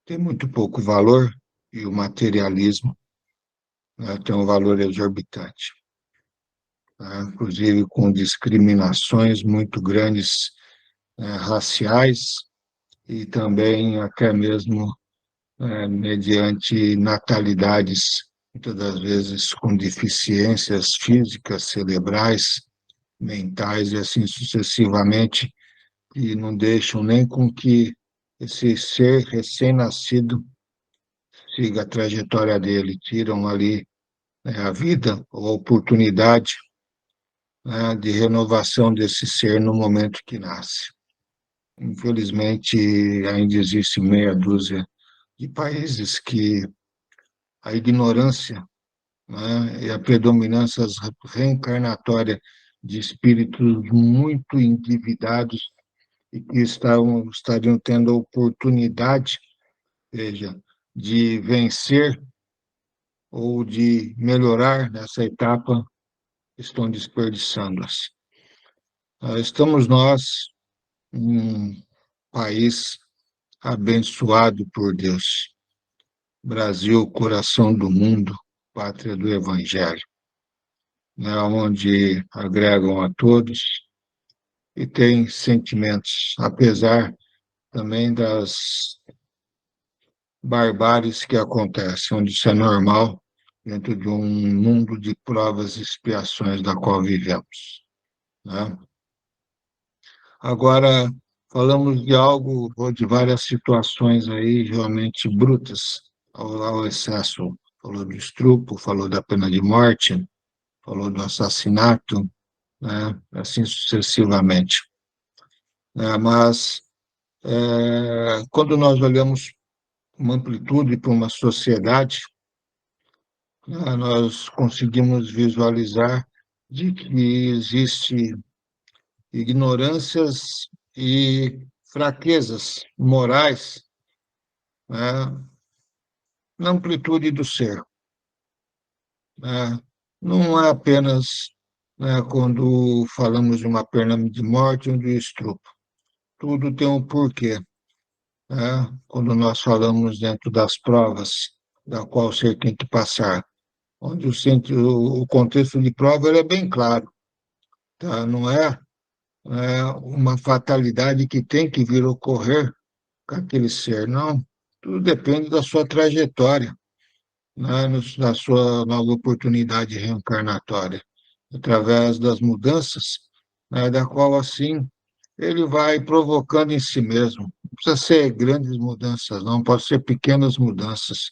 tem muito pouco valor e o materialismo, né, tem um valor exorbitante, né, inclusive com discriminações muito grandes, raciais, e também até mesmo mediante natalidades, muitas das vezes com deficiências físicas, cerebrais, mentais e assim sucessivamente, e não deixam nem com que esse ser recém-nascido siga a trajetória dele, tiram ali, né, a vida, ou a oportunidade, né, de renovação desse ser no momento que nasce. Infelizmente, ainda existe meia dúzia de países que a ignorância, né, e a predominância reencarnatória de espíritos muito endividados e que estariam tendo a oportunidade, veja, de vencer ou de melhorar nessa etapa, estão desperdiçando-as. Estamos nós, um país abençoado por Deus. Brasil, coração do mundo, pátria do Evangelho, né, onde agregam a todos e tem sentimentos, apesar também das barbáries que acontecem, onde isso é normal dentro de um mundo de provas e expiações da qual vivemos, né? Agora, falamos de algo, ou de várias situações aí realmente brutas ao excesso. Falou do estupro, falou da pena de morte, falou do assassinato, né? Assim sucessivamente. Mas, quando nós olhamos uma amplitude para uma sociedade, nós conseguimos visualizar de que existe ignorâncias e fraquezas morais, né, na amplitude do ser, né? Não é apenas, né, quando falamos de uma pena de morte ou de estupro. Tudo tem um porquê, né? Quando nós falamos dentro das provas da qual o ser tem que passar, onde o contexto de prova ele é bem claro, tá? Não é, uma fatalidade que tem que vir a ocorrer com aquele ser, não. Tudo depende da sua trajetória, né, da sua nova oportunidade reencarnatória, através das mudanças, né, da qual, assim, ele vai provocando em si mesmo. Não precisa ser grandes mudanças, não, pode ser pequenas mudanças,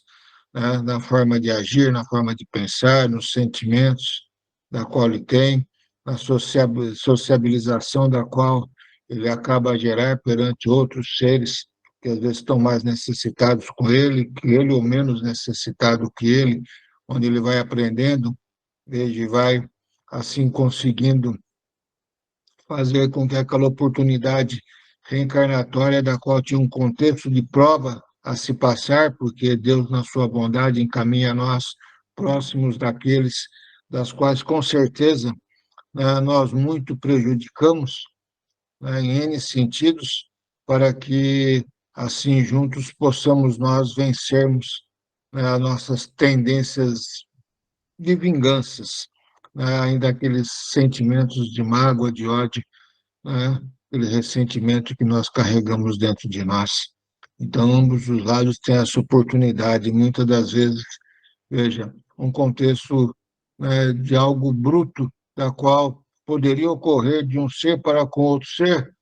né, na forma de agir, na forma de pensar, nos sentimentos da qual ele tem, na sociabilização da qual ele acaba a gerar perante outros seres que às vezes estão mais necessitados com ele, que ele ou menos necessitado que ele, onde ele vai aprendendo, ele vai assim conseguindo fazer com que aquela oportunidade reencarnatória da qual tinha um contexto de prova a se passar, porque Deus, na sua bondade, encaminha nós próximos daqueles das quais, com certeza, né, nós muito prejudicamos, né, em N sentidos, para que, assim, juntos, possamos nós vencermos, né, as nossas tendências de vinganças, né, ainda aqueles sentimentos de mágoa, de ódio, né, aquele ressentimento que nós carregamos dentro de nós. Então, ambos os lados têm essa oportunidade, muitas das vezes, veja, um contexto, né, de algo bruto, da qual poderia ocorrer de um ser para com outro ser,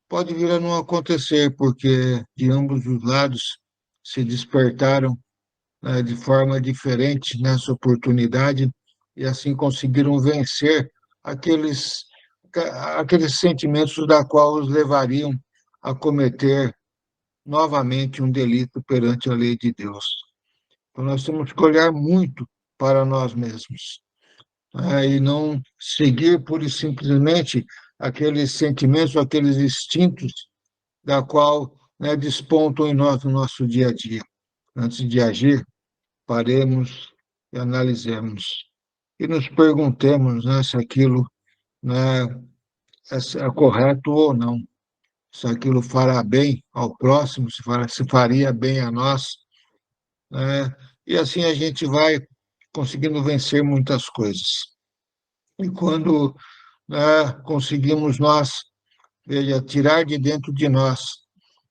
pode vir a não acontecer, porque de ambos os lados se despertaram, né, de forma diferente nessa oportunidade e assim conseguiram vencer aqueles, aqueles sentimentos da qual os levariam a cometer novamente um delito perante a lei de Deus. Então nós temos que olhar muito para nós mesmos, né, e não seguir pura e simplesmente aqueles sentimentos, aqueles instintos da qual, né, despontam em nós no nosso dia a dia. Antes de agir, paremos e analisemos. E nos perguntemos, né, se aquilo, né, é correto ou não, se aquilo fará bem ao próximo, se faria bem a nós, né? E assim a gente vai conseguindo vencer muitas coisas. E quando, né, conseguimos nós, veja, tirar de dentro de nós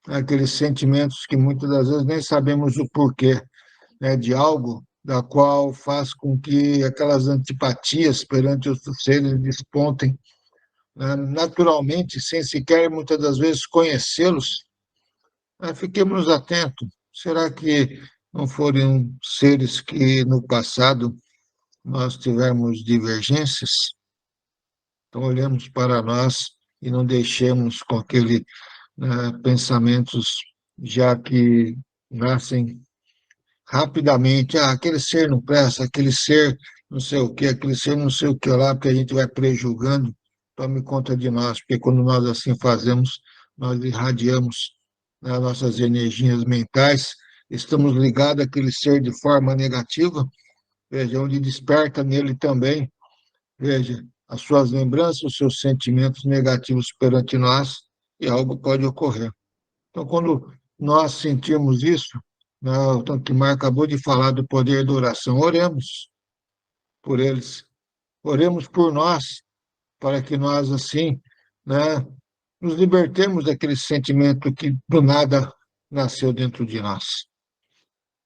aqueles sentimentos que muitas das vezes nem sabemos o porquê, né, de algo da qual faz com que aquelas antipatias perante os seres despontem, né, naturalmente, sem sequer muitas das vezes conhecê-los, fiquemos atentos. Será que não foram seres que no passado nós tivemos divergências? Então, olhemos para nós e não deixemos com aquele pensamentos já que nascem rapidamente. Aquele ser não presta, aquele ser não sei o quê, aquele ser não sei o que lá, porque a gente vai prejulgando. Tome conta de nós, porque quando nós assim fazemos, nós irradiamos, né, nossas energias mentais, estamos ligados àquele ser de forma negativa, veja, onde desperta nele também, veja, as suas lembranças, os seus sentimentos negativos perante nós, e algo pode ocorrer. Então, quando nós sentirmos isso, né, o Tanquimar acabou de falar do poder da oração, oremos por eles, oremos por nós, para que nós, assim, né, nos libertemos daquele sentimento que do nada nasceu dentro de nós.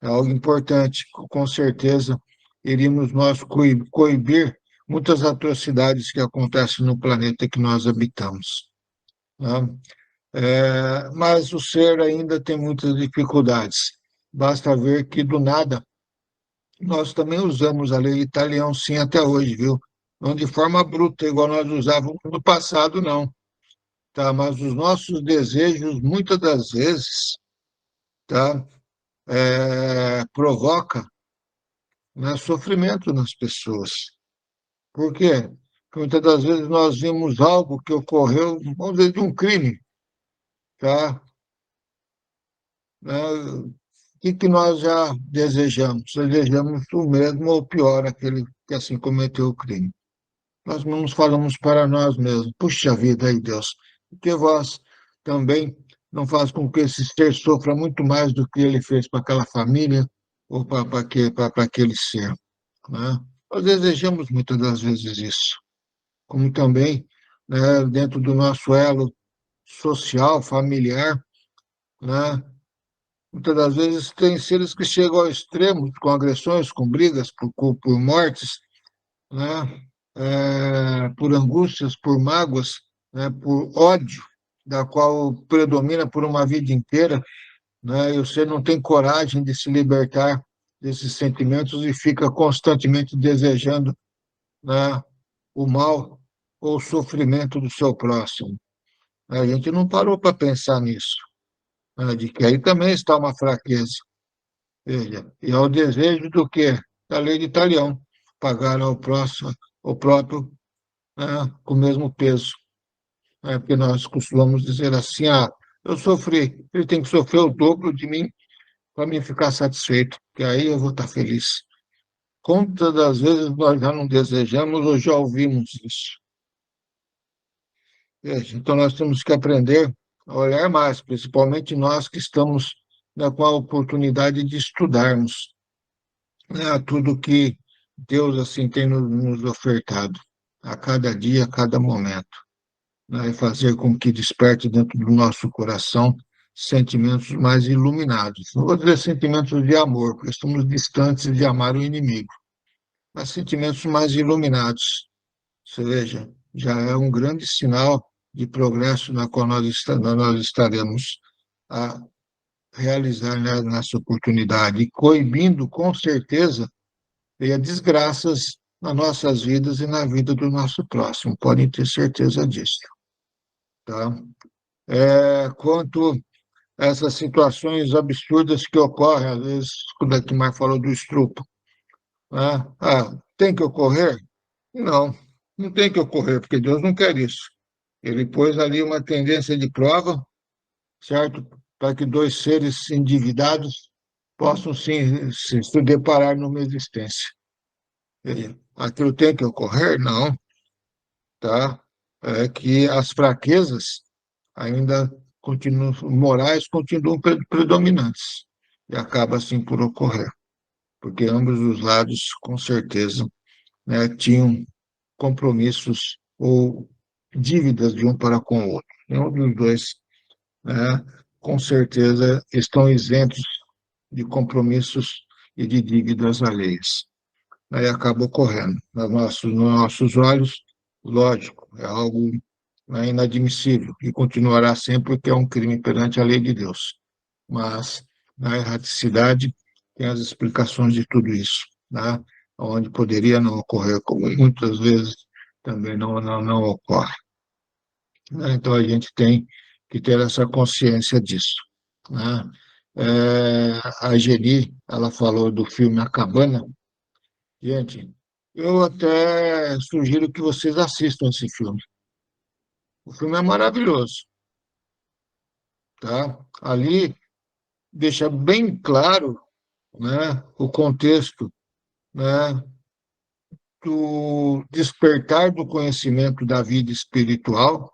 É algo importante, com certeza iríamos nós coibir muitas atrocidades que acontecem no planeta que nós habitamos, né? Mas o ser ainda tem muitas dificuldades. Basta ver que, do nada, nós também usamos a lei italiana, sim, até hoje, viu? Não de forma bruta, igual nós usávamos no passado, não. Tá? Mas os nossos desejos, muitas das vezes, tá? Provoca, né, sofrimento nas pessoas. Por quê? Porque muitas das vezes nós vimos algo que ocorreu, vamos dizer, de um crime, tá? O que nós já desejamos? Desejamos o mesmo ou pior, aquele que assim cometeu o crime. Nós não nos falamos para nós mesmos, puxa vida aí, Deus, porque vós também não faz com que esse ser sofra muito mais do que ele fez para aquela família ou para aquele ser, né? Nós desejamos muitas das vezes isso, como também, né, dentro do nosso elo social, familiar, né? Muitas das vezes tem seres que chegam ao extremo, com agressões, com brigas, por mortes, né? Por angústias, por mágoas, né? Por ódio, da qual predomina por uma vida inteira, né? E você não tem coragem de se libertar desses sentimentos e fica constantemente desejando, né, o mal ou o sofrimento do seu próximo. A gente não parou para pensar nisso, né? De que aí também está uma fraqueza. Veja, e ao desejo do quê? Da lei de Talião, pagar ao próximo, ao próprio, né, com o mesmo peso. Né? Porque nós costumamos dizer assim, eu sofri, ele tem que sofrer o dobro de mim para mim ficar satisfeito, que aí eu vou estar feliz. Quantas das vezes nós já não desejamos ou já ouvimos isso? Veja, então nós temos que aprender a olhar mais, principalmente nós que estamos, né, com a oportunidade de estudarmos, né, tudo que Deus assim tem nos ofertado a cada dia, a cada momento, né, e fazer com que desperte dentro do nosso coração sentimentos mais iluminados. Não vou dizer sentimentos de amor, porque estamos distantes de amar o inimigo, mas sentimentos mais iluminados. Você veja, já é um grande sinal de progresso na qual nós estaremos a realizar, né, nessa oportunidade, e coibindo, com certeza, desgraças nas nossas vidas e na vida do nosso próximo. Podem ter certeza disso. Tá? Quanto a essas situações absurdas que ocorrem, às vezes, quando a Timar falou do estupro, né? Tem que ocorrer? Não, não tem que ocorrer, porque Deus não quer isso. Ele pôs ali uma tendência de prova, certo? Para que dois seres endividados possam se deparar numa existência. Aquilo tem que ocorrer? Não, tá? É que as fraquezas ainda continuam, morais continuam predominantes, e acaba assim por ocorrer, porque ambos os lados, com certeza, né, tinham compromissos ou dívidas de um para com o outro. Nenhum dos dois, né, com certeza, estão isentos de compromissos e de dívidas alheias. Aí acaba ocorrendo. Nos nossos olhos, lógico, é algo é inadmissível e continuará sempre porque é um crime perante a lei de Deus. Mas na erraticidade tem as explicações de tudo isso, né? Onde poderia não ocorrer, como muitas vezes também não ocorre, né? Então a gente tem que ter essa consciência disso, né? A Geni, ela falou do filme A Cabana. Gente, eu até sugiro que vocês assistam esse filme. O filme é maravilhoso, tá? Ali deixa bem claro, né, o contexto, né, do despertar do conhecimento da vida espiritual,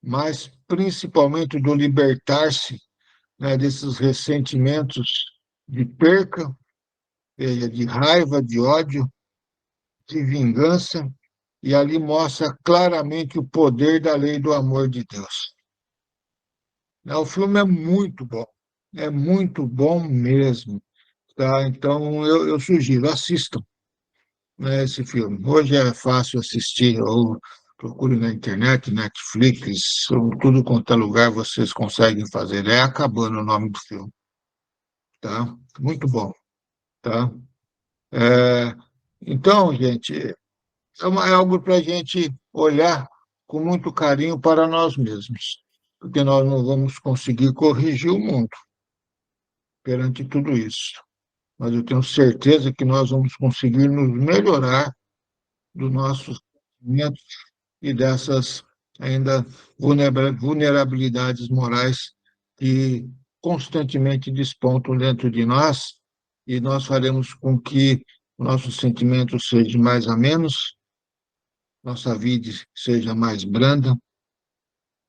mas principalmente do libertar-se, né, desses ressentimentos de perca, de raiva, de ódio, de vingança, e ali mostra claramente o poder da lei do amor de Deus. O filme é muito bom mesmo, tá? Então eu sugiro, assistam, né, esse filme. Hoje é fácil assistir, ou procure na internet, Netflix, ou tudo quanto é lugar vocês conseguem fazer. É Acabando o nome do filme, tá? Muito bom, tá? É, então, gente, é algo para a gente olhar com muito carinho para nós mesmos, porque nós não vamos conseguir corrigir o mundo perante tudo isso. Mas eu tenho certeza que nós vamos conseguir nos melhorar dos nossos sentimentos e dessas ainda vulnerabilidades morais que constantemente despontam dentro de nós, e nós faremos com que nossos sentimentos sejam mais amenos, nossa vida seja mais branda,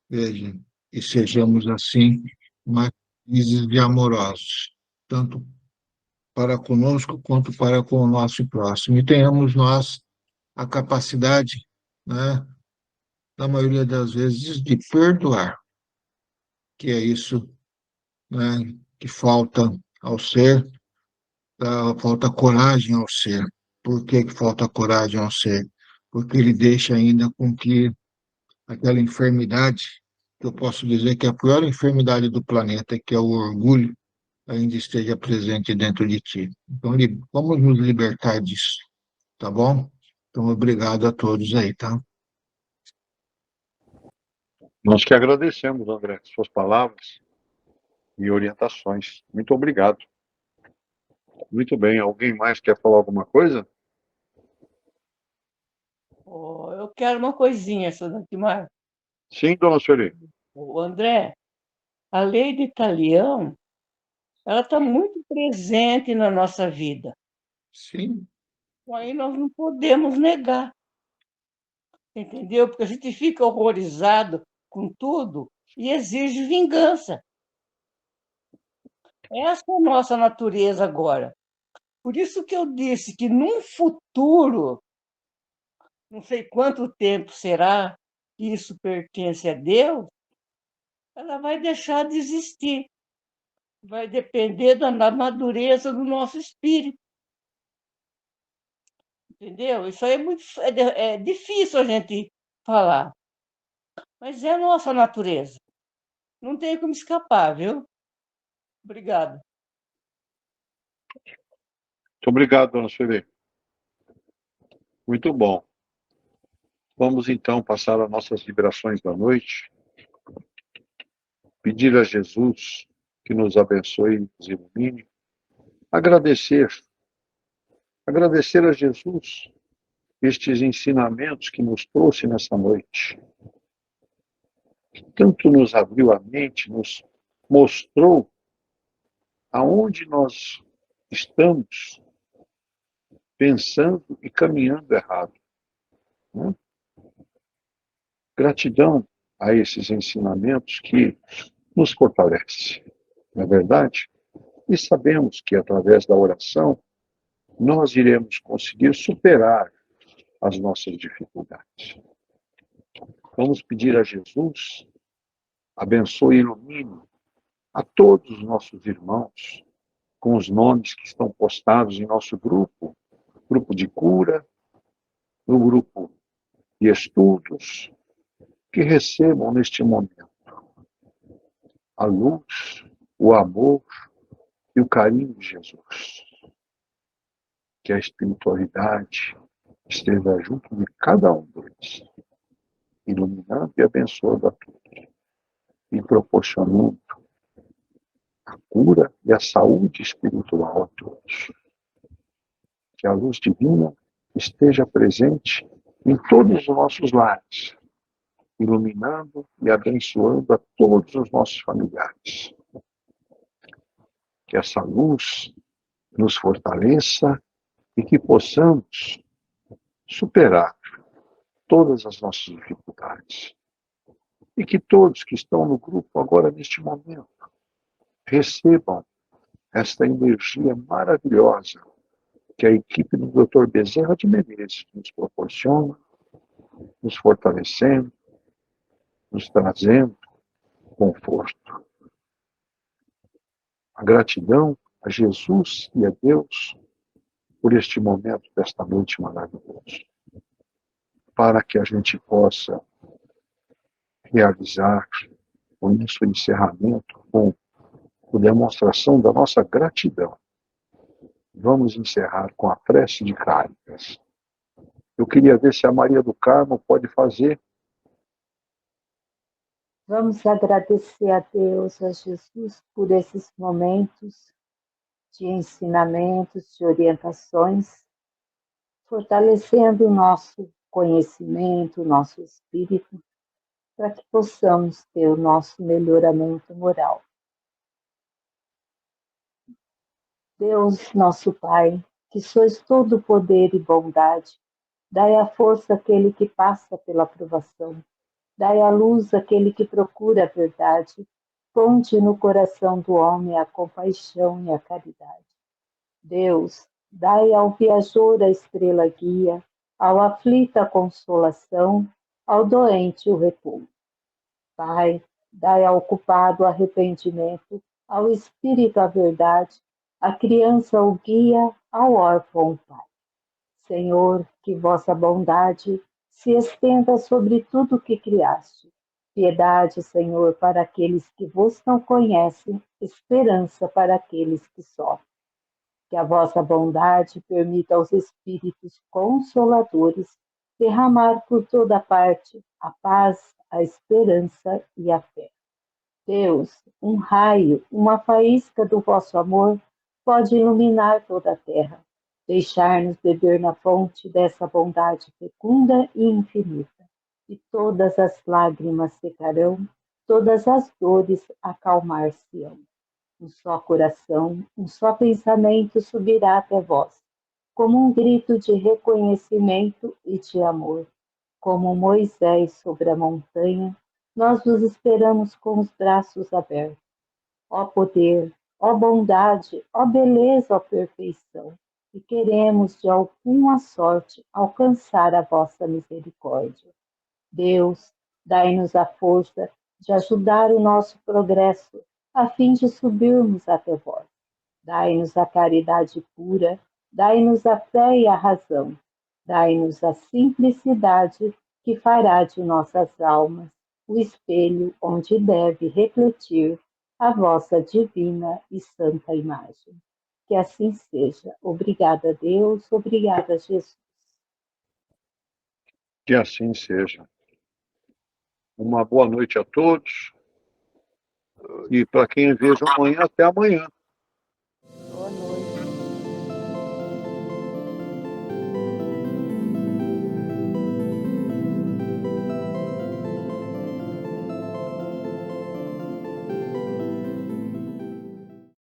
veja, e sejamos assim mais felizes e amorosos, tanto para conosco quanto para com o nosso próximo. E tenhamos nós a capacidade, né, na maioria das vezes, de perdoar, que é isso, né, que falta ao ser, falta coragem ao ser. Por que falta coragem ao ser? Porque ele deixa ainda com que aquela enfermidade, que eu posso dizer que é a pior enfermidade do planeta, que é o orgulho, ainda esteja presente dentro de ti. Então, vamos nos libertar disso, tá bom? Então, obrigado a todos aí, tá?
Nós que agradecemos, André, suas palavras e orientações. Muito obrigado. Muito bem. Alguém mais quer falar alguma coisa?
Oh, eu quero uma coisinha, seu Dagmar.
Sim, dona Sueli.
O André, a lei de Talião, ela está muito presente na nossa vida.
Sim,
Aí nós não podemos negar, entendeu? Porque a gente fica horrorizado com tudo e exige vingança. Essa é a nossa natureza agora. Por isso que eu disse que num futuro, não sei quanto tempo será que isso pertence a Deus, ela vai deixar de existir. Vai depender da madureza do nosso espírito. Entendeu? Isso aí é difícil a gente falar, mas é a nossa natureza. Não tem como escapar, viu? Obrigada.
Muito obrigado, dona Sueli. Muito bom. Vamos então passar as nossas vibrações da noite, pedir a Jesus que nos abençoe e nos ilumine, agradecer a Jesus estes ensinamentos que nos trouxe nessa noite, que tanto nos abriu a mente, nos mostrou aonde nós estamos pensando e caminhando errado, né? Gratidão a esses ensinamentos que nos fortalecem, não é verdade? E sabemos que através da oração nós iremos conseguir superar as nossas dificuldades. Vamos pedir a Jesus, abençoe e ilumine a todos os nossos irmãos com os nomes que estão postados em nosso grupo de cura, no grupo de estudos, que recebam neste momento a luz, o amor e o carinho de Jesus. Que a espiritualidade esteja junto de cada um deles, iluminando e abençoando a todos, e proporcionando a cura e a saúde espiritual a todos. Que a luz divina esteja presente em todos os nossos lares, iluminando e abençoando a todos os nossos familiares. Que essa luz nos fortaleça e que possamos superar todas as nossas dificuldades. E que todos que estão no grupo agora, neste momento, recebam esta energia maravilhosa que a equipe do Dr. Bezerra de Menezes nos proporciona, nos fortalecendo, nos trazendo conforto. A gratidão a Jesus e a Deus por este momento desta noite maravilhosa, para que a gente possa realizar o nosso encerramento com a demonstração da nossa gratidão. Vamos encerrar com a prece de Cáritas. Eu queria ver se a Maria do Carmo pode fazer.
Vamos agradecer a Deus, a Jesus, por esses momentos de ensinamentos, de orientações, fortalecendo o nosso conhecimento, o nosso espírito, para que possamos ter o nosso melhoramento moral. Deus, nosso Pai, que sois todo poder e bondade, dai a força àquele que passa pela provação, dai a luz àquele que procura a verdade, ponte no coração do homem a compaixão e a caridade. Deus, dai ao viajor a estrela guia, ao aflito a consolação, ao doente o repouso. Pai, dai ao culpado o arrependimento, ao espírito a verdade, à criança o guia, ao órfão o pai. Senhor, que vossa bondade se estenda sobre tudo o que criaste. Piedade, Senhor, para aqueles que vos não conhecem, esperança para aqueles que sofrem. Que a vossa bondade permita aos espíritos consoladores derramar por toda parte a paz, a esperança e a fé. Deus, um raio, uma faísca do vosso amor pode iluminar toda a terra, deixar-nos beber na fonte dessa bondade fecunda e infinita. E todas as lágrimas secarão, todas as dores acalmar-se-ão. Um só coração, um só pensamento subirá até vós, como um grito de reconhecimento e de amor. Como Moisés sobre a montanha, nós vos esperamos com os braços abertos. Ó poder, ó bondade, ó beleza, ó perfeição, e queremos de alguma sorte alcançar a vossa misericórdia. Deus, dai-nos a força de ajudar o nosso progresso, a fim de subirmos até vós. Dai-nos a caridade pura, dai-nos a fé e a razão, dai-nos a simplicidade que fará de nossas almas o espelho onde deve refletir a vossa divina e santa imagem. Que assim seja. Obrigada, Deus, obrigada, Jesus.
Que assim seja. Uma boa noite a todos. E para quem vejo amanhã, até amanhã.